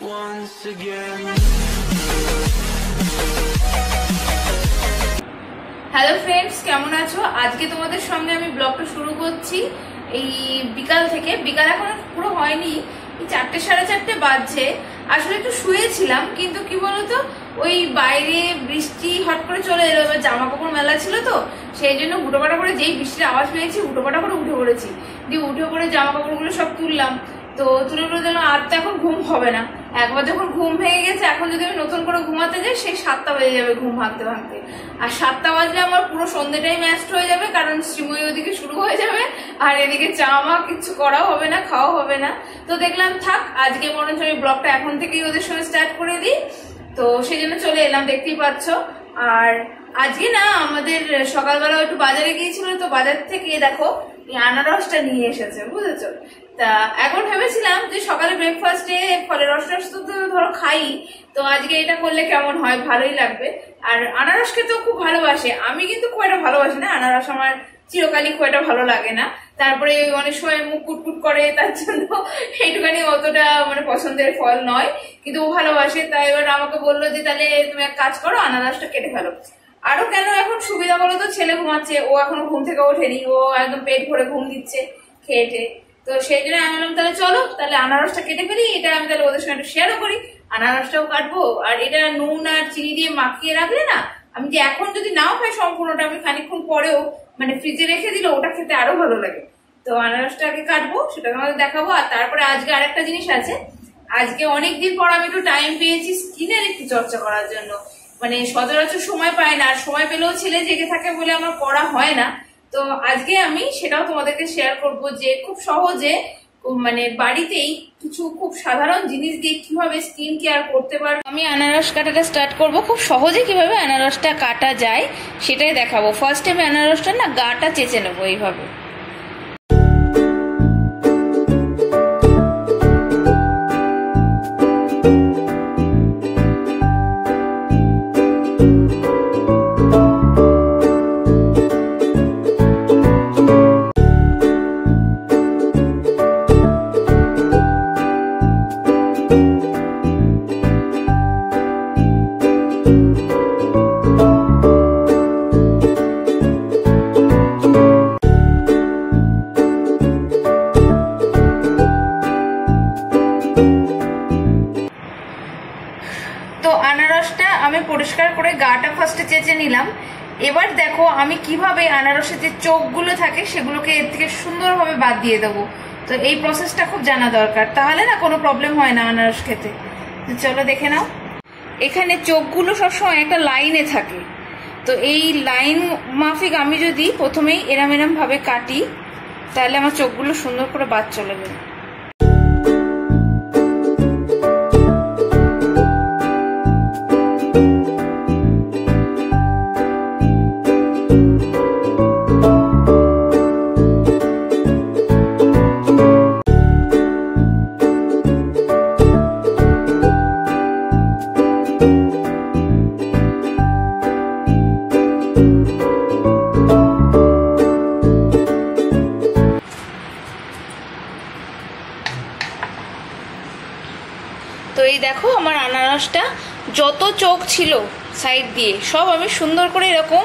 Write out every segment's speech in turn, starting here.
once again. Hello friends, কেমন আছো? আজকে তোমাদের সঙ্গে আমি ব্লগটা শুরু করছি এই বিকাল থেকে। বিকাল এখন পুরো হয়নি, এই 4টে সাড়ে 4টে বাজছে। আসলে একটু শুয়েছিলাম, কিন্তু কি বলতো, ওই বাইরে বৃষ্টি হট করে চলে এলো। এবার জামা কাপড় মেলা ছিল তো, সেই জন্য হুটোপাটা করে, যেই বৃষ্টির আওয়াজ পেয়েছি হুটোপাটা করে উঠে পড়েছি। দিয়ে উঠে পড়ে জামা কাপড়গুলো সব তুললাম। তো তুলে করে দিলাম। আর তো এখন ঘুম হবে না, একবার যখন ঘুম ভেঙে গেছে, এখন যদি আমি নতুন করে ঘুমাতে যাই সেই 7টা বেজে যাবে ঘুম ভাঙতে ভাঙতে। আর 7টা বাজলে আমার পুরো সন্ধ্যেটাই ম্যাস্ট হয়ে যাবে, কারণ শ্রীময়ী ওদিকে শুরু হয়ে যাবে, আর এদিকে চা মা কিছু করাও হবে না, খাওয়া হবে না। তো দেখলাম থাক, আজকে বরঞ্চ আমি ব্লগটা এখন থেকেই ওদের সঙ্গে স্টার্ট করে দিই। তো সেই জন্য চলে এলাম, দেখতেই পাচ্ছ। আর আজকে না আমাদের সকালবেলা একটু বাজারে গিয়েছিল, তো বাজার থেকে দেখো এই আনারসটা নিয়ে এসেছে, বুঝেছো? তা এখন ভেবেছিলাম যে সকালে ব্রেকফাস্টে ফলের রস তো ধরো খাই, তো আজকে এটা করলে কেমন হয়, ভালোই লাগবে। আর আনারস খেতেও খুব ভালোবাসে, আমি কিন্তু খুব একটা ভালোবাসি না আনারস, আমার চিরকালই খুব একটা ভালো লাগে না। তারপরে অনেক সময় মুখ কুটকুট করে, তার জন্য এইটুখানি অতটা মানে পছন্দের ফল নয়, কিন্তু ও ভালোবাসে। তাই এবার আমাকে বললো যে তাহলে তুমি এক কাজ করো, আনারসটা কেটে ফেলো। আরো কেন এখন সুবিধা বলো তো, ছেলে ঘুমাচ্ছে, ও এখনো ঘুম থেকে ওঠেনি, ও একদম পেট ভরে ঘুম দিচ্ছে খেয়ে। তো সেই জন্য আমি বললাম তাহলে চলো, তাহলে আনারসটা কেটে ফেলি। এটা আমি তাহলে ওদের সঙ্গে একটু শেয়ারও করি, আনারসটাও কাটবো। আর এটা নুন আর চিনি দিয়ে মাখিয়ে রাখলে না, আমি যে এখন যদি নাও খাই সম্পূর্ণটা, আমি খানিকক্ষণ পরেও মানে ফ্রিজে রেখে দিলে ওটা খেতে আরো ভালো লাগে। তো আনারসটা আগে কাটবো, সেটা তোমাদের দেখাবো। আর তারপরে আজকে আরেকটা জিনিস আছে, আজকে অনেকদিন পর আমি একটু টাইম পেয়েছি স্কিনের একটু চর্চা করার জন্য। মানে সচরাচর সময় পায় না, আর সময় পেলেও ছেলে জেগে থাকে বলে আমার করা হয় না। তো আজকে আমি সেটাও তোমাদেরকে শেয়ার করব, যে খুব সহজে মানে বাড়িতেই কিছু খুব সাধারণ জিনিস দিয়ে কিভাবে স্কিন কেয়ার করতে পারবো। আমি আনারস কাটাটা স্টার্ট করব, খুব সহজে কিভাবে আনারসটা কাটা যায় সেটাই দেখাবো। ফার্স্টে আমি আনারসটা না গাটা চেঁচে নেবো এইভাবে। তো আনারসটা আমি পরিষ্কার করে গাটা ফার্স্টে চেঁচে নিলাম। এবার দেখো আমি কিভাবে আনারসের যে চোখগুলো থাকে সেগুলোকে এর থেকে সুন্দরভাবে বাদ দিয়ে দেবো। তো এই প্রসেসটা খুব জানা দরকার, তাহলে না কোনো প্রবলেম হয় না আনারস খেতে। চলো দেখে নাও। এখানে চোখগুলো সবসময় একটা লাইনে থাকে, তো এই লাইন মাফিক আমি যদি প্রথমেই এরম এরম ভাবে কাটি, তাহলে আমার চোখগুলো সুন্দর করে বাদ চলে যাবে। তো এই দেখো আমার আনারসটা যত চোখ ছিল সাইড দিয়ে সব আমি সুন্দর করে এরকম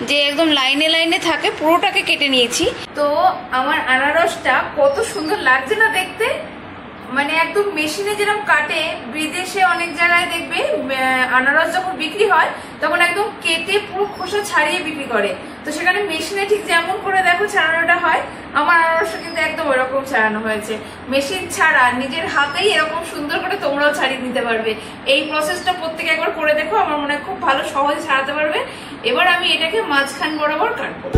যে একদম লাইনে লাইনে থাকে পুরোটাকে কেটে নিয়েছি। তো আমার আনারসটা কত সুন্দর লাগছে না দেখতে, মানে একদম মেশিনে যেরকম কাটে। বিদেশে অনেক জায়গায় দেখবে আনারস যখন বিক্রি হয় তখন একদম কেটে পুরো খোসা ছাড়িয়ে বিক্রি করে, তো সেখানে মেশিনে ঠিক যেমন করে দেখো ছাড়ানোটা হয়, আমার আনারসটা কিন্তু একদম ওরকম ছাড়ানো হয়েছে। মেশিন ছাড়া নিজের হাতেই এরকম সুন্দর করে তোমরাও ছাড়িয়ে নিতে পারবে। এই প্রসেসটা প্রত্যেকে একবার করে দেখো, আমার মনে হয় খুব ভালো সহজে ছাড়াতে পারবে। এবার আমি এটাকে মাঝখান বরাবর কাটবো।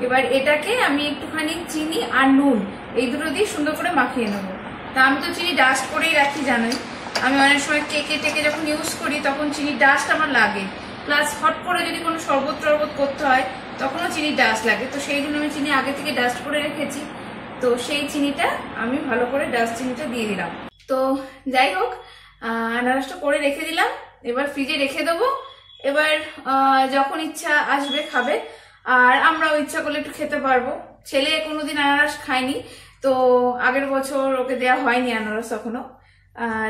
এবার এটাকে আমি একটুখানি চিনি আর নুন এই দুটো দিয়ে সুন্দর করে মাখিয়ে নেবো। তা আমি তো চিনি ডাস্ট করেই রাখি, জানোই আমি অনেক সময় কেকে টেকে যখন ইউজ করি তখন চিনির ডাস্ট আমার লাগে, প্লাস হট করে যদি কোনো শরবত টরবত করতে হয় তখনও চিনির ডাস্ট লাগে। তো সেই জন্য আমি চিনি আগে থেকে ডাস্ট করে রেখেছি। তো সেই চিনিটা আমি ভালো করে ডাস্ট চিনিটা দিয়ে দিলাম। তো যাই হোক, আনারসটা করে রেখে দিলাম, এবার ফ্রিজে রেখে দেবো। এবার যখন ইচ্ছা আসবে খাবে, আর আমরাও ইচ্ছা করলে একটু খেতে পারবো। ছেলে কোনোদিন আনারস খায়নি, তো আগের বছর ওকে দেওয়া হয়নি আনারস এখনো,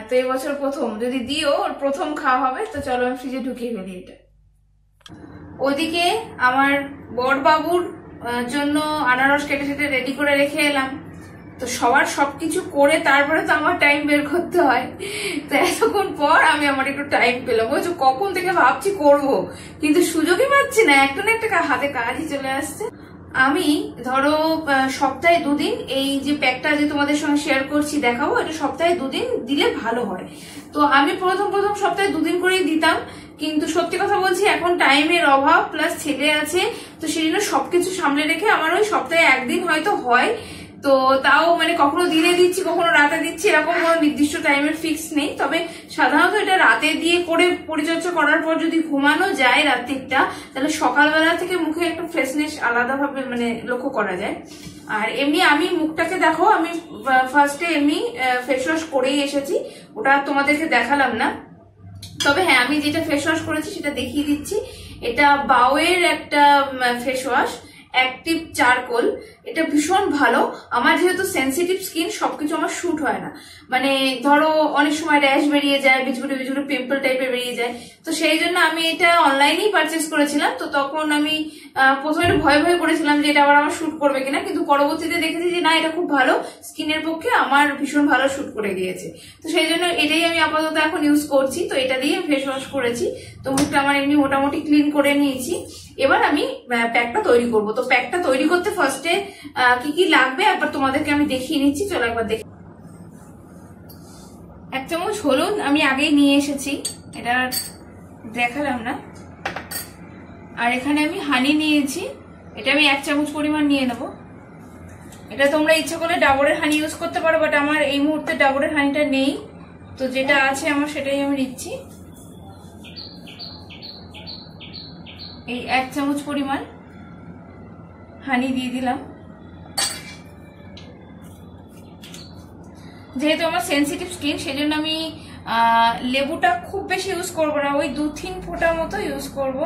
তো এই বছর প্রথম, যদি দিও ওর প্রথম খাওয়া হবে। তো চলো আমি ফ্রিজে ঢুকিয়ে ফেলি এটা। ওদিকে আমার বড় বাবুর জন্য আনারস কেটে কেটে রেডি করে রেখে এলাম। তো সবার সবকিছু করে তারপরে তো আমার টাইম বের করতে হয়। তো এতক্ষণ পর আমি আমার একটু টাইম পেলাম, বুঝছো, কখন থেকে ভাবছি করব, কিন্তু সুযোগই পাচ্ছি না, একটা না একটা হাতে কাজই চলে আসছে। আমি ধরো সপ্তাহে 2 দিন এই যে প্যাকটা যে তোমাদের সঙ্গে শেয়ার করছি দেখাবো, এটা সপ্তাহে 2 দিন দিলে ভালো হয়। তো আমি প্রথম সপ্তাহে 2 দিন করেই দিতাম, কিন্তু সত্যি কথা বলছি এখন টাইমের অভাব, প্লাস ছেলে আছে, তো সেই জন্য সবকিছু সামলে রেখে আমার ওই সপ্তাহে 1 দিন হয়তো হয়। তো তাও মানে কখনো দিনে দিচ্ছি কখনো রাতে দিচ্ছি, এরকম কোনো নির্দিষ্ট টাইমের ফিক্স নেই। তবে সাধারণত এটা রাতে দিয়ে করে পরিচর্যা করার পর যদি ঘুমানো যায় রাত্রিটা, তাহলে সকালবেলা থেকে মুখে একটু ফ্রেশনেস আলাদাভাবে মানে লক্ষ্য করা যায়। আর এমনি আমি মুখটাকে দেখো, আমি ফার্স্টে এমনি ফেস ওয়াশ করেই এসেছি, ওটা তোমাদেরকে দেখালাম না। তবে হ্যাঁ, আমি যেটা ফেস ওয়াশ করেছি সেটা দেখিয়ে দিচ্ছি। এটা বাওয়ের একটা ফেস ওয়াশ, অ্যাক্টিভ চারকোল। এটা ভীষণ ভালো। আমার যেহেতু সেন্সিটিভ স্কিন, সবকিছু আমার শুট হয় না, মানে ধরো অনেক সময় র্যাশ বেরিয়ে যায়, বিজগুড়ি পিম্পল টাইপের বেরিয়ে যায়। তো সেই জন্য আমি এটা অনলাইনেই পারচেস করেছিলাম। তো তখন আমি প্রথমে একটু ভয় করেছিলাম যে এটা আবার আমার শুট করবে কিনা, কিন্তু পরবর্তীতে দেখেছি যে না, এটা খুব ভালো স্কিনের পক্ষে, আমার ভীষণ ভালো শুট করে গিয়েছে। তো সেই জন্য এটাই আমি আপাতত এখন ইউজ করছি। তো এটা দিয়ে ফেস ওয়াশ করেছি, তো মুখটা আমার এমনি মোটামুটি ক্লিন করে নিয়েছি। এবার আমি প্যাকটা তৈরি করব। তো প্যাকটা তৈরি করতে ফার্স্টে কি কি লাগবে একবার তোমাদেরকে আমি দেখিয়ে নিচ্ছি, চলো একবার দেখি। 1 চামচ হলুদ আমি আগেই নিয়ে এসেছি, এটা দেখালাম না। আর এখানে আমি হানি নিয়েছি, এটা আমি 1 চামচ পরিমাণ নিয়ে নেব। এটা তোমরা ইচ্ছা করলে ডাবরের হানি ইউজ করতে পারো, বাট আমার এই মুহূর্তে ডাবরের হানিটা নেই, তো যেটা আছে আমার সেটাই আমি নিচ্ছি। এই 1 চামচ পরিমাণ হানি দিয়ে দিলাম। যেহেতু আমার সেন্সিটিভ স্কিন, সেই জন্য আমি লেবুটা খুব বেশি ইউজ করবো না, ওই 2-3 ফোঁটা মতো ইউজ করব।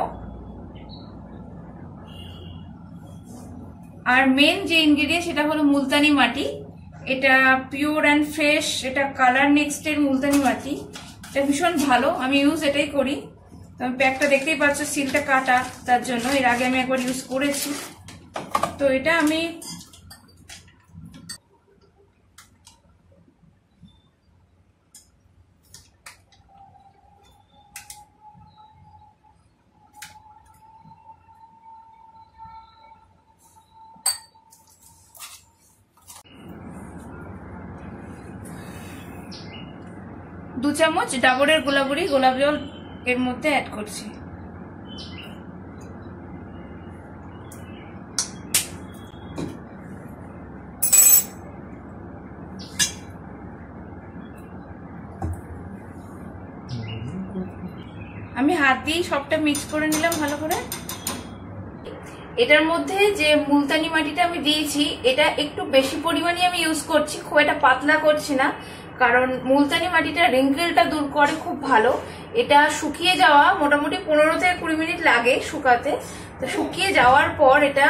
আর মেন যে ইনগ্রেডিয়েন্ট সেটা হলো মুলতানি মাটি। এটা পিওর অ্যান্ড ফ্রেশ, এটা কালার নেক্সট এর মুলতানি মাটি। এটা ভীষণ ভালো, আমি ইউজ এটাই করি। তো আমি প্যাকটা দেখতেই পাচ্ছ, সিলটা কাটা, তার জন্য এর আগে আমি একবার ইউজ করেছি। তো এটা আমি দু চামচ ডাবরের গোলাপ জল এর মধ্যে অ্যাড করছি। আমি হাত দিয়ে সবটা মিক্স করে নিলাম ভালো করে। এটার মধ্যে যে মুলতানি মাটিটা আমি দিয়েছি, এটা একটু বেশি পরিমাণে আমি ইউজ করছি, খুব একটা পাতলা করছি না, কারণ মুলতানি মাটিটা রিঙ্কেলটা দূর করে খুব ভালো। এটা শুকিয়ে যাওয়া মোটামুটি 15 থেকে 20 মিনিট লাগে শুকাতে। তো শুকিয়ে যাওয়ার পর এটা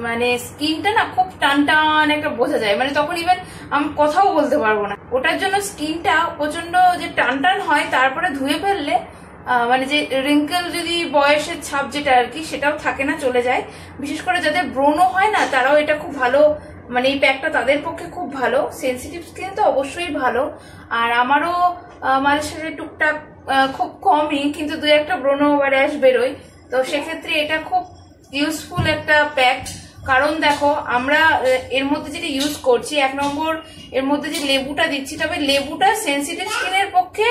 মানে স্কিনটা না খুব টান টান একটা বোঝা যায়, মানে তখন ইভেন আমি কথাও বলতে পারবো না। ওটার জন্য স্কিনটা প্রচন্ড যে টান টান হয়, তারপরে ধুয়ে ফেললে মানে যে রিঙ্কেল যদি বয়সের ছাপ যেটা আর কি, সেটাও থাকে না, চলে যায়। বিশেষ করে যাদের ব্রণও হয় না, তারাও এটা খুব ভালো, মানে এই প্যাকটা তাদের পক্ষে খুব ভালো। সেন্সিটিভ স্কিন তো অবশ্যই ভালো। আর আমারও মাঝে সাথে টুকটাক, খুব কমই কিন্তু 2-1টা ব্রণ বা র্যাশ বেরোয়। তো সেক্ষেত্রে এটা খুব ইউজফুল একটা প্যাক। কারণ দেখো, আমরা এর মধ্যে যেটা ইউজ করছি, 1 নম্বর এর মধ্যে যে লেবুটা দিচ্ছি, তবে লেবুটা সেন্সিটিভ স্কিনের পক্ষে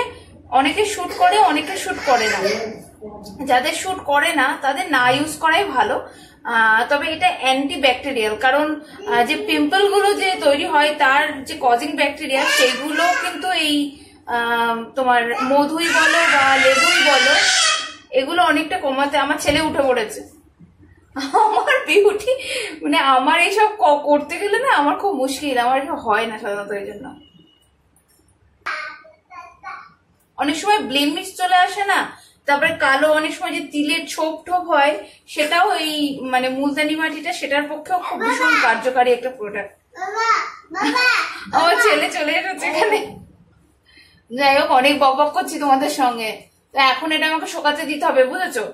অনেকে শুট করে, অনেকে শুট করে না। যাদের শুট করে না তাদের না ইউজ করাই ভালো। তবে এটা অ্যান্টি ব্যাকটেরিয়াল, কারণ যে পিম্পল গুলো যে তৈরি হয় তার যে কজিং ব্যাকটেরিয়া সেগুলো কিন্তু এই তোমার মধুই বলো বা লেবুই বলো এগুলো অনেকটা কমাতে আমার ছেলে উঠে পড়েছে। আমার বিউটি মানে আমার এইসব করতে গেলে না আমার খুব মুশকিল, আমার এসব হয় না সাধারণত। এই জন্য অনেক সময় ব্লেমিশ চলে আসে না, তারপরে কালো অনেক সময় যে তিলের ছোপ টোপ হয় সেটাও এই মানে মুলতানি মাটিটা সেটার পক্ষেও খুব ভীষণ কার্যকারী একটা প্রোডাক্ট। আমার ছেলে চলে এসেছে এখানে। যাই হোক, অনেক বকবক করছি তোমাদের সঙ্গে, তো এখন এটা আমাকে শোকাতে দিতে হবে, বুঝেছো?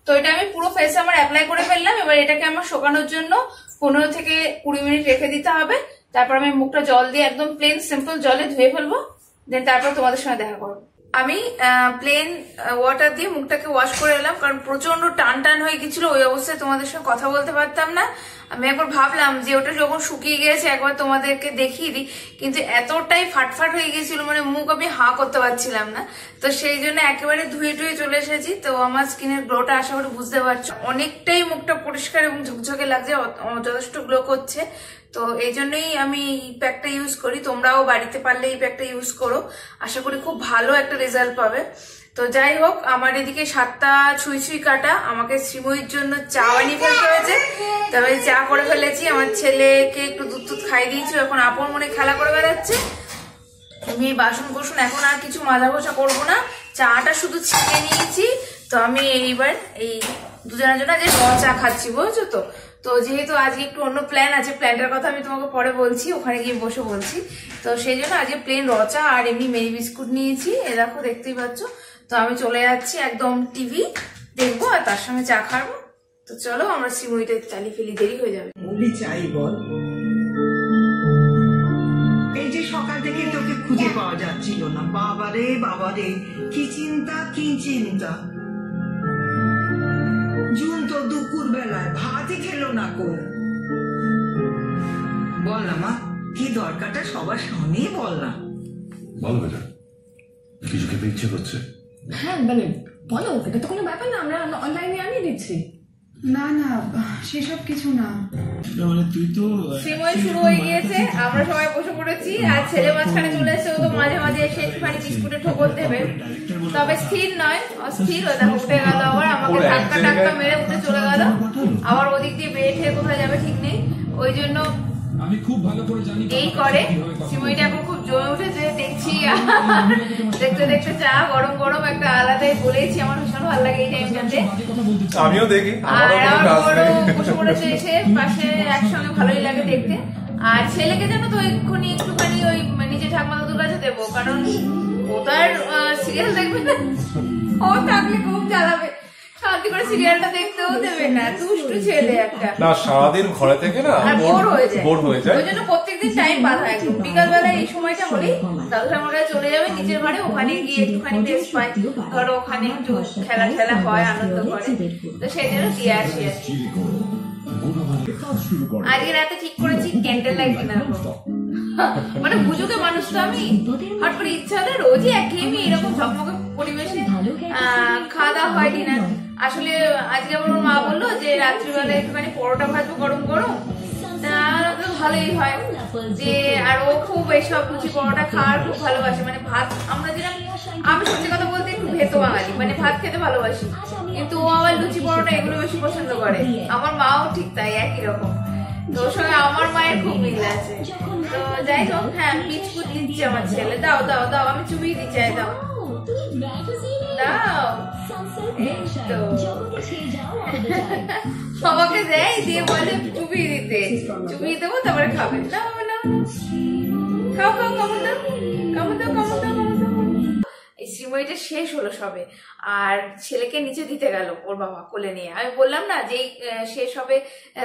তো এটা আমি পুরো ফেসে আমার অ্যাপ্লাই করে ফেললাম। এবার এটাকে আমার শোকানোর জন্য 15 থেকে 20 মিনিট রেখে দিতে হবে। তারপর আমি মুখটা জল দিয়ে একদম প্লেন সিম্পল জলে ধুয়ে ফেলবো, দেন তারপর তোমাদের সঙ্গে দেখা করবো। আমি প্লেন ওয়াটার দিয়ে মুখটাকে ওয়াশ করে এলাম, কারণ প্রচন্ড টান টান হয়ে গেছিল, ওই অবস্থায় তোমাদের সঙ্গে কথা বলতে পারতাম না। আমি একবার ভাবলাম যে ওটা যখন শুকিয়ে গেছে একবার তোমাদেরকে দেখিয়ে দিই, কিন্তু এতটাই ফাটফাট হয়ে গেছিল মানে মুখ আমি হাঁ করতে পারছিলাম না। তো সেই জন্য একেবারে ধুয়ে টুয়ে চলে এসেছি। তো আমার স্কিনের গ্লোটা আশা করি বুঝতে পারছো, অনেকটাই মুখটা পরিষ্কার এবং ঝকঝকে লাগছে, যথেষ্ট গ্লো করছে। তো এই জন্যই আমি এই প্যাকটা ইউজ করি, তোমরাও বাড়িতে পারলে এই প্যাকটা ইউজ করো, আশা করি খুব ভালো একটা রেজাল্ট পাবে। তো যাই হোক, আমার এদিকে 7টা ছুঁই ছুঁই কাটা, আমাকে শ্রীময়ীর জন্য চা বানিয়ে ফেলতে হয়েছে। তবে চা করে ফেলেছি, আমার ছেলেকে একটু দুধ টুধ খাই দিয়েছি, এখন আপন মনে খেলা করে বেড়াচ্ছে। আমি বাসন কোসন এখন আর কিছু মাজা ঘষা করবো না, চাটা শুধু ছেঁকে নিয়েছি। তো আমি এইবার এই দুজনের জন্য যে চা খাচ্ছি, বুঝছো তো? তো যেহেতু আজকে একটু অন্য প্ল্যান আছে, প্ল্যানটার কথা আমি তোমাকে পরে বলছি, ওখানে গিয়ে বসে বলছি। তো সেই জন্য আজকে প্লেন রচা আর এমনি মেরি বিস্কুট নিয়েছি, এ দেখো দেখতেই পাচ্ছ। তো আমি চলে যাচ্ছি, একদম টিভি দেখবো আর তার সঙ্গে চা খাবো। তো চলো আমরা সিমুইটা চালিয়ে ফেলি, দেরি হয়ে যাবে। চাই বল, এই যে সকাল থেকে তোকে খুঁজে পাওয়া যাচ্ছিল না, বাবারে বাবারে কি চিন্তা কি চিন্তা। জুন তো দুপুর বেলায় ভাতই খেলো না কো। বল না মা, কি দরকারটা সবার সামনেই বল না। বলো বেটা, কিছু খেতে ইচ্ছে করছে? হ্যাঁ মানে বলো, এটা তো কোনো ব্যাপার না, আমরা অনলাইনে আনিয়ে দিচ্ছি। না না সেসব কিছু না। মানে তুই তো সিময় শুরু হয়ে গিয়েছে, আমরা সবাই বসে পড়েছি, আর ছেলে মাঝখানে চলে এসেছে। ও তো মাঝে মাঝে এসে একটুখানি বিস্কুটে ঠোকর দেবে, তবে স্থির নয়, অস্থির। ও দেখো উঠে গেল, আবার আমাকে ধাক্কা টাক্কা মেরে উঠে চলে গেল, আবার ওদিক দিয়ে বেয়ে ঠেয়ে কোথায় যাবে ঠিক নেই। ওই জন্য আমি খুব ভালো করে জানি এই করে। সিমইটা এখন খুব জমে উঠেছে দেখছি, দেখতে দেখতে চা গরম গরম একটা আলাদাই বলেছি, আমার ভীষণ ভালো লাগে এই টাইমটাতে। আমিও দেখি, আর আমার বসে পড়েছে এসে পাশে, একসঙ্গে ভালোই লাগে দেখতে। আর ছেলেকে যেন তো এক্ষুনি একটুখানি ওই নিজে ঠাকুমা দাদুর কাছে দেবো, কারণ ও তার সিরিয়াল দেখবে না, ও থাকলে খুব জ্বালাবে, শান্তি করে সিরিয়ালটা দেখতেও দেবে না, দুষ্টু ছেলে একটা। না সারাদিন ঘরে থেকে না বোর হয়ে যায়, বোর হয়ে যায়। ওই জন্য প্রত্যেকদিন টাইম বাঁধা, একদম বিকালবেলা এই সময়টা হলেই দাদু ঠাকুমারা চলে যাবে নিচের ঘরে, ওখানে গিয়ে একটুখানি বেশ পাই, ধরো ওখানে একটু খেলা খেলা হয়, আনন্দ করে। তো সেই জন্য দিয়ে আসি। আজকে রাতে ঠিক করেছি ক্যান্ডেল লাইট ডিনার করবো। মানে বুঝুকে মানুষ তো আমি, হট করে ইচ্ছা হলে রোজই একঘেয়েমি এরকম ঝকমকে পরিবেশে খাওয়া দাওয়া হয় ডিনার। আসলে আজকে আমার মা বললো যে রাত্রিবেলা একটুখানি পরোটা ভাজবো গরম গরম, ভালোই হয় যে। আর ও খুব এইসব লুচি পরোটা খাওয়ার খুব ভালোবাসে, মানে ভাত আমরা যেরকম, আমি সত্যি কথা বলতে একটু ভেতো বাঙালি, মানে ভাত খেতে ভালোবাসি, কিন্তু ও আবার লুচি পরোটা এগুলো বেশি পছন্দ করে। আমার মাও ঠিক তাই, একই রকম। তো ওর সঙ্গে আমার মায়ের খুব মিল আছে। তো যাই হোক, হ্যাঁ বিস্কুট দিচ্ছি আমার ছেলে, দাও দাও দাও, আমি চুবিয়ে দিচ্ছি, দাও দাও। আমাকে দেয় দিয়ে বলে চুবিয়ে দিতে, চুবিয়ে দেবো তারপরে খাবে। না না খাও খাও, কামড় দাও কামড় দাও কামড় দাও কামড় দাও। এই সিমইটা শেষ হলো সবে, আর ছেলেকে নিচে দিতে গেল ওর বাবা কোলে নিয়ে। আমি বললাম না যে শেষ হবে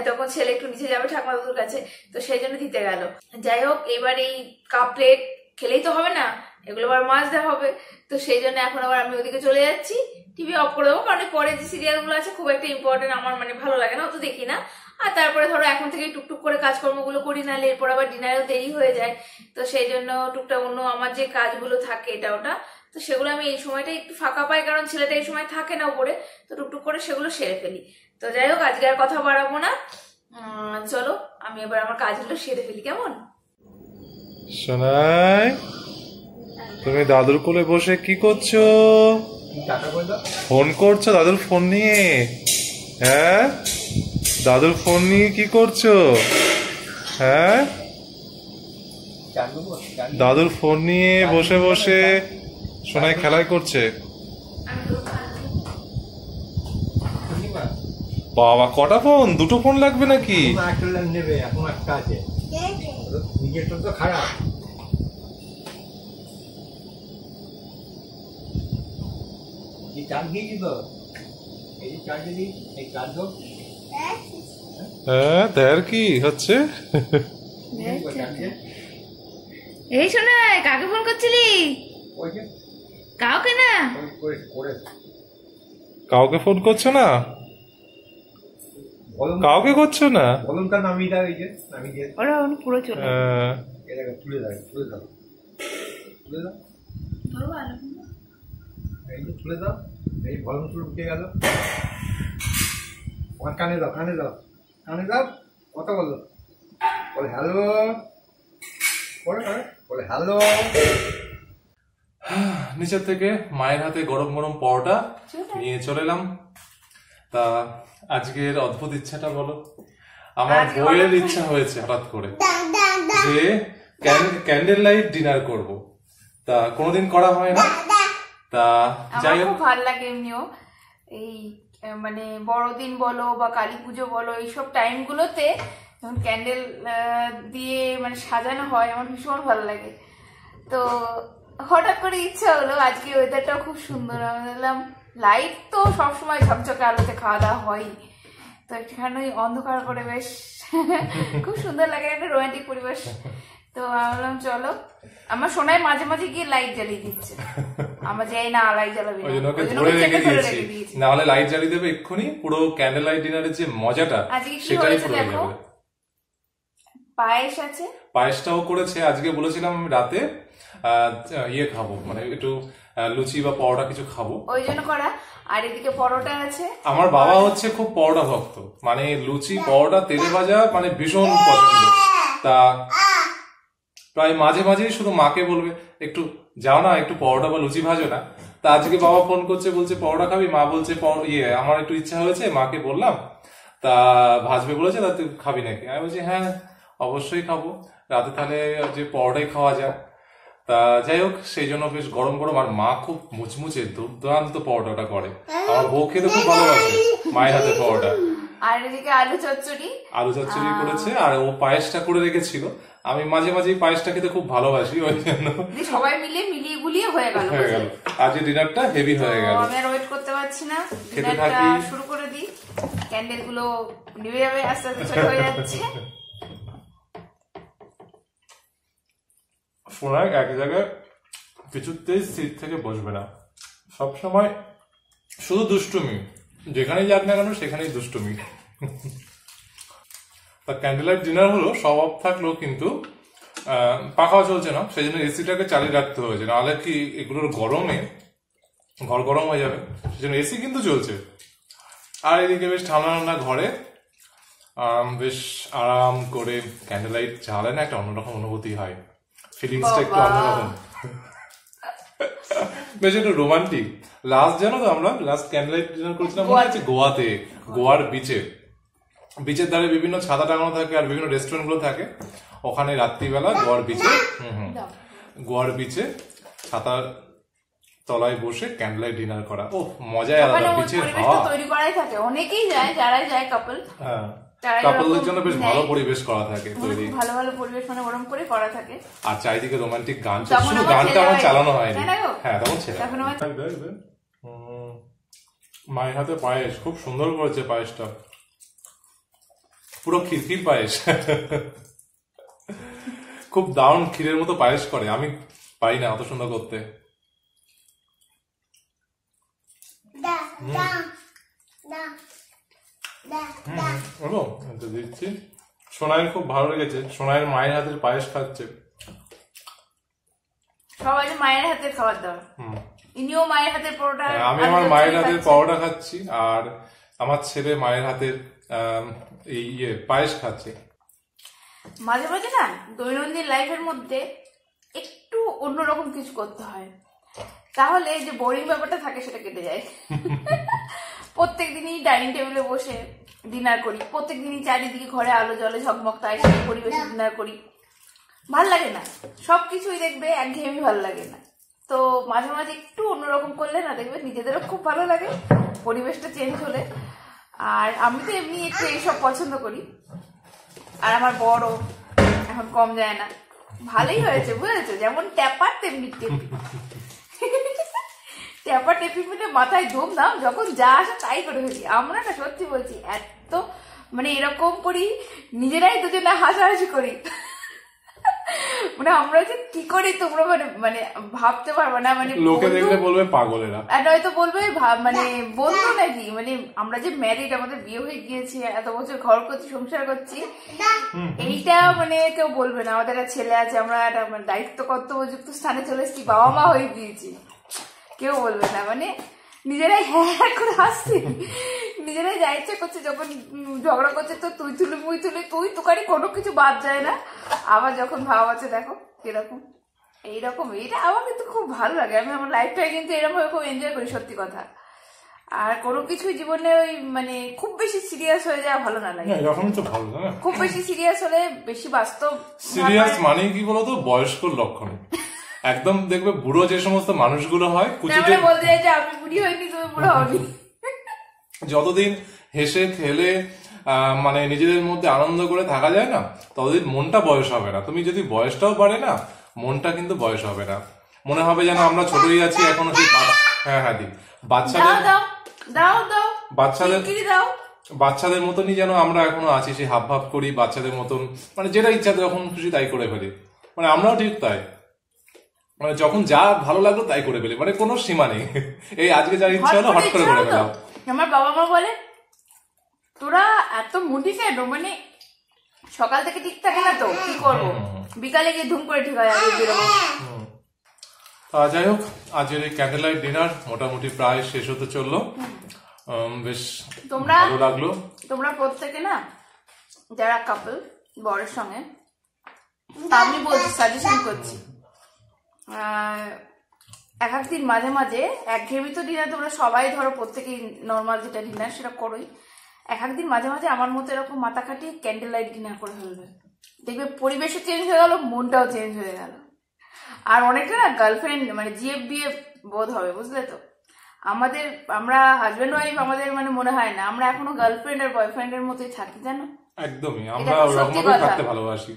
তখন ছেলে একটু নিচে যাবে ঠাকুমা দাদুর কাছে, তো সেই জন্য দিতে গেল। যাই হোক, এবার এই কাপ প্লেট খেলেই তো হবে না, এগুলো আবার মাজতে হবে। তো সেই জন্য এখন আবার আমি ওদিকে চলে যাচ্ছি, টিভি অফ করে দেবো, কারণ পরে যে সিরিয়াল গুলো আছে খুব একটা ইম্পর্টেন্ট আমার মানে ভালো লাগে না, অত দেখি না। আর তারপরে ধরো এখন থেকে টুকটুক করে কাজকর্মগুলো করি, নাহলে এরপর আবার ডিনারেও দেরি হয়ে যায়। তো সেই জন্য টুকটাক অন্য আমার যে কাজগুলো থাকে এটা ওটা, তো সেগুলো আমি এই সময়টা একটু ফাঁকা পাই, কারণ ছেলেটা এই সময় থাকে না উপরে, তো টুকটুক করে সেগুলো সেরে ফেলি। তো যাই হোক, আজকে আর কথা বাড়াবো না, চলো আমি এবার আমার কাজগুলো সেরে ফেলি, কেমন? সোনাই, তুমি দাদুর কোলে বসে কি করছো? ফোন করছো দাদুর ফোন নিয়ে? হ্যাঁ, দাদুর ফোন নিয়ে কি করছো? হ্যাঁ, দাদুর ফোন নিয়ে বসে বসে সোনাই খেলাই করছে। বাবা, কটা ফোন? দুটো ফোন লাগবে নাকি? নেবে, এখন একটা আছে, নিজেরটা তো খারাপ। চাল খেয়েছি তো, এই চাল যদি এই চাল দো। হ্যাঁ, দেখ কি হচ্ছে। এই শোনা, কাকে ফোন করছিলি? কাউকে না, কাউকে ফোন করছো না? কাউকে করছো না? বলুন কারণ আমি দিয়ে ওরা পুরো চলে তুলে দাও, তুলে দাও, তুলে দাও, এই যে তুলে দাও, এই ভলম চুল উঠে গেল। আমার কানে দাও, কানে দাও, কানে দাও, কথা বলো, বলে হ্যালো, বলে হ্যালো। নিচের থেকে মায়ের হাতে গরম গরম পরোটা নিয়ে চলে এলাম। তা আজকের অদ্ভুত ইচ্ছাটা বলো। আমার বইয়ের ইচ্ছা হয়েছে হঠাৎ করে যে ক্যান্ডেল লাইট ডিনার করব। তা কোনোদিন করা হয় না। তা যাই হোক, খুব ভালো লাগে এমনিও, এই মানে বড়দিন বলো বা কালী পুজো বলো, এইসব টাইমগুলোতে যখন ক্যান্ডেল দিয়ে মানে সাজানো হয়, আমার ভীষণ ভালো লাগে। তো হঠাৎ করে ইচ্ছা হলো, আজকে ওয়েদারটাও খুব সুন্দর, আমি বললাম লাইট তো সবসময় ঝকঝকে আলোতে খাওয়া দাওয়া হয়, তো একটুখানি অন্ধকার করে বেশ খুব সুন্দর লাগে, একটা রোমান্টিক পরিবেশ। তো আমি বললাম চলো, আমার সোনায় মাঝে মাঝে গিয়ে লাইট জ্বালিয়ে দিচ্ছে, আমার যাই না লাইট জ্বালাবি, ওই জন্য ওকে ধরে রেখে দিয়েছি, না হলে লাইট জ্বালিয়ে দেবে এক্ষুনি। পুরো ক্যান্ডেল লাইট ডিনারের যে মজাটা সেটাই পুরো হয়ে যাবে। পায়েস আছে, পায়েসটাও করেছে। আজকে বলেছিলাম আমি রাতে ইয়ে খাবো, মানে একটু লুচি বা পরোটা কিছু খাবো, ওই জন্য করা। আর এদিকে পরোটা আছে। আমার বাবা হচ্ছে খুব পরোটা ভক্ত, মানে লুচি পরোটা তেলে ভাজা মানে ভীষণ পছন্দ। তা প্রায় মাঝে মাঝেই শুধু মাকে বলবে একটু যাও না, একটু পরোটা বা লুচি ভাজো না। তা আজকে বাবা ফোন করছে, বলছে পরোটা খাবি? মা বলছে আমার একটু ইচ্ছা হয়েছে, মাকে বললাম তা ভাজবে বলেছে, তা তুই খাবি নাকি? আমি বলছি হ্যাঁ অবশ্যই খাবো, রাতে তাহলে যে পরোটাই খাওয়া যায়। তা যাই হোক, সেই জন্য বেশ গরম গরম, আর মা খুব মুচমুচে দুর্দান্ত পরোটাটা করে, আমার বউ খেতে খুব ভালোবাসে মায়ের হাতে পরোটা। আর এদিকে আলু চচ্চড়ি করেছে, আর ও পায়েসটা করে রেখেছিল। আমি মাঝে মাঝে পায়েসটা খেতে খুব ভালোবাসি, ওই জন্য সবাই মিলিয়ে গুলিয়ে হয়ে গেল। আজকে ডিনারটা হেভি হয়ে গেল। আমি আর ওয়েট করতে পারছি না, খেতে থাকি, শুরু করে দিই। ক্যান্ডেল গুলো নিভে যাবে, আস্তে আস্তে ছোট হয়ে যাচ্ছে। সোনায় এক জায়গায় কিছুতেই সিট থেকে বসবে না, সবসময় শুধু দুষ্টুমি, যেখানেই যাক না কেন সেখানেই দুষ্টুমি। তা ক্যান্ডেল লাইট ডিনার হলো, সব অফ থাকলো, কিন্তু পাখাও চলছে না, সেই জন্য এসিটাকে চালিয়ে রাখতে হয়েছে, নাহলে কি এগুলোর গরমে ঘর গরম হয়ে যাবে, সেই জন্য এসি কিন্তু চলছে। আর এদিকে বেশ ঠান্ডা ঠান্ডা ঘরে বেশ আরাম করে ক্যান্ডেল লাইট জ্বালে না, একটা অন্যরকম অনুভূতি হয়, ফিলিংসটা একটু অন্যরকম, বেশ একটু রোমান্টিক। লাস্ট জানো তো, আমরা লাস্ট ক্যান্ডেল লাইট ডিনার করেছিলাম মনে আছে গোয়াতে, গোয়ার বিচের ধারে বিভিন্ন ছাতা টাঙানো থাকে আর বিভিন্ন রেস্টুরেন্ট গুলো থাকে, ওখানে রাত্রিবেলা গোয়ার বিচে ছাতার তলায় বসে ক্যান্ডেল লাইট ডিনার করা, ও মজাই আলাদা। বিচের হাওয়া তৈরি করাই থাকে, অনেকেই যায়, যারা যায় কাপল, হ্যাঁ কাপলদের জন্য বেশ ভালো পরিবেশ করা থাকে তৈরি, ভালো ভালো পরিবেশ মানে ওরকম করে করা থাকে, আর চারিদিকে রোমান্টিক গান, শুধু গানটা আমার চালানো হয়নি, হ্যাঁ তখন ছেলে। মায়ের হাতে পায়েস খুব সুন্দর করেছে, পায়েসটা পুরো ক্ষীর পায়েস, খুব দারুণ ক্ষীরের মতো পায়েস করে, আমি পারি না অত সুন্দর করতে। দিচ্ছি, সোনাইয়ের খুব ভালো লেগেছে, সোনাইয়ের মায়ের হাতের পায়েস খাচ্ছে। সবাই মায়ের হাতের খাবার দাবার। ইনিও মায়ের হাতের পরোটা, আমি আমার মায়ের হাতের পরোটা খাচ্ছি, আর আমার ছেলে মায়ের হাতের এই পায়েস খাচ্ছে। মাঝে মাঝে না দৈনন্দিন লাইফের মধ্যে একটু অন্যরকম কিছু করতে হয়, তাহলে যে বোরিং ব্যাপারটা থাকে সেটা কেটে যায়। প্রত্যেক দিনই ডাইনিং টেবিলে বসে ডিনার করি, প্রত্যেক দিনই চারিদিকে ঘরে আলো জলে ঝকমক তাই সেই পরিবেশে ডিনার করি, ভাল লাগে না। সবকিছুই দেখবে একঘেয়েমি ভালো লাগে না। তো মাঝে মাঝে একটু অন্যরকম করলে না দেখবে নিজেদেরও খুব ভালো লাগে, পরিবেশটা চেঞ্জ হলে। আর আমি তো এমনি একটু এইসব পছন্দ করি, আর আমার বড় এখন কম যায় না। ভালোই হয়েছে বুঝেছো, যেমন ট্যাপার তেমনি টেপি। ট্যাপার টেপি মিলে মাথায় ধুম দাম, যখন যা আসে তাই করে ফেলি। আমরা না সত্যি বলছি এত মানে এরকম করি, নিজেরাই দুজনে হাসাহাসি করি। মানে আমরা যে কি করি তোমরা মানে ভাবতে পারবো না। মানে লোকে দেখলে বলবে পাগলেরা, নয়তো বলবে মানে বন্ধু নাকি। মানে আমরা যে ম্যারিড, আমাদের বিয়ে হয়ে গিয়েছি, এত বছর ঘর করছি, সংসার করছি, এইটা মানে কেউ বলবে না। আমাদের একটা ছেলে আছে, আমরা একটা দায়িত্ব কর্তব্যযুক্ত স্থানে চলে এসেছি, বাবা মা হয়ে গিয়েছি, কেউ বলবে না। মানে নিজেরাই হ্যাঁ করে হাসছি, নিজেরাই যা ইচ্ছা করছে। যখন ঝগড়া করছে তো তুই তুলি মুই তুলি, তুই তুকারি কোনো কিছু বাদ যায় না। আবার যখন ভাব আছে দেখো কিরকম, এইরকম। এইটা আমার কিন্তু খুব ভালো লাগে। আমি আমার লাইফটাই কিন্তু এরকম ভাবে খুব এনজয় করি সত্যি কথা। আর কোনো কিছু জীবনে ওই মানে খুব বেশি সিরিয়াস হয়ে যাওয়া ভালো না লাগে। এরকমই তো ভালো না। খুব বেশি সিরিয়াস হলে বেশি বাস্তব। সিরিয়াস মানে কি বলতো, বয়স্কর লক্ষণ। একদম দেখবে বুড়ো যে সমস্ত মানুষগুলো হয়, কুচিতে বলতে চাই যে আমি বুড়ি হইনি, তুমি বুড়ো হবি। যতদিন হেসে খেলে মানে নিজেদের মধ্যে আনন্দ করে থাকা যায় না, ততদিন মনটা বয়স হবে না। তুমি যদি বয়সটাও বাড়ে না, মনটা কিন্তু বয়স হবে না। মনে হবে যেন আমরা ছোটই আছি এখনো। সেই হ্যাঁ দি বাচ্চাদের মতনই যেন আমরা এখনো আছি, সেই হাব ভাব করি বাচ্চাদের মতন। মানে যেটা ইচ্ছা যখন খুশি তাই করে ফেলি। মানে আমরাও ঠিক তাই, মানে যখন যা ভালো লাগলো তাই করে ফেলি, মানে কোনো সীমা নেই। এই আজকে যা ইচ্ছা হলো হট করে ফেলাম। আমার বাবা মা বলে তোরা এত মুডি কেন, মানে সকাল থেকে ঠিক থাকে না তো কি করবো, বিকালে গিয়ে ধুম করে ঠিক হয়। যাই হোক, আজকের এই ক্যান্ডেল লাইট ডিনার মোটামুটি প্রায় শেষ হতে চললো। বেশ ভালো লাগলো। তোমরা প্রত্যেকে না যারা কাপল বরের সঙ্গে, আমি বলছি সাজেশন করছি, এক একদিন মাঝে মাঝে একঘেয়েমি তো ডিনার তোমরা সবাই ধরো প্রত্যেকেই নর্মাল যেটা ডিনার সেটা করোই। এক একদিন মাঝে মাঝে আমার মতো এরকম মাথা খাটিয়ে ক্যান্ডেল লাইট ডিনার করে ফেলবে, দেখবে পরিবেশও চেঞ্জ হয়ে গেল, মনটাও চেঞ্জ হয়ে গেল। আর অনেকটা না গার্লফ্রেন্ড মানে জিএফ বিএফ বোধ হবে, বুঝলে তো। আমরা হাজবেন্ড ওয়াইফ, আমাদের মানে মনে হয় না আমরা এখনো গার্লফ্রেন্ড আর বয়ফ্রেন্ডের মতোই থাকি, জানো। একদমই আমরা ওরকমভাবে থাকতে ভালোবাসি।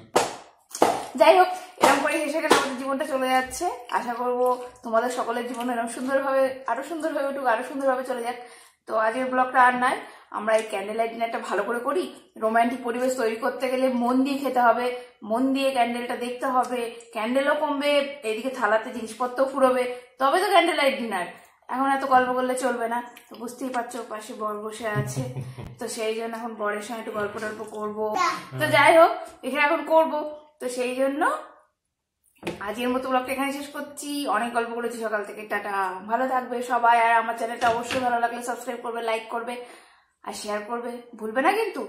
যাই হোক, এরকম করে হেসে গেলে আমাদের জীবনটা চলে যাচ্ছে। আশা করবো তোমাদের সকলের জীবন এরকম সুন্দরভাবে, আরো সুন্দর হয়ে উঠুক, আরো সুন্দরভাবে চলে যাক। তো আজকের ব্লগটা আর নয়, আমরা এই ক্যান্ডেল লাইট ডিনারটা ভালো করে করি। রোমান্টিক পরিবেশ তৈরি করতে গেলে মন দিয়ে খেতে হবে, মন দিয়ে ক্যান্ডেলটা দেখতে হবে, ক্যান্ডেলও কমবে, এদিকে থালাতে জিনিসপত্র ফুরোবে, তবে তো ক্যান্ডেল লাইট ডিনার। এখন এত গল্প করলে চলবে না, তো বুঝতেই পারছো পাশে বর বসে আছে, তো সেই জন্য এখন বরের সঙ্গে একটু গল্প টল্প করবো। তো যাই হোক, এখানে এখন করবো, তো সেই জন্য আজকের মতো ব্লগটা এখানে শেষ করছি। অনেক গল্প করেছি সকাল থেকে, টাটা, ভালো থাকবে সবাই। আর আমার চ্যানেলটা অবশ্যই ভালো লাগলে সাবস্ক্রাইব করবে, লাইক করবে আর শেয়ার করবে, ভুলবে না কিন্তু।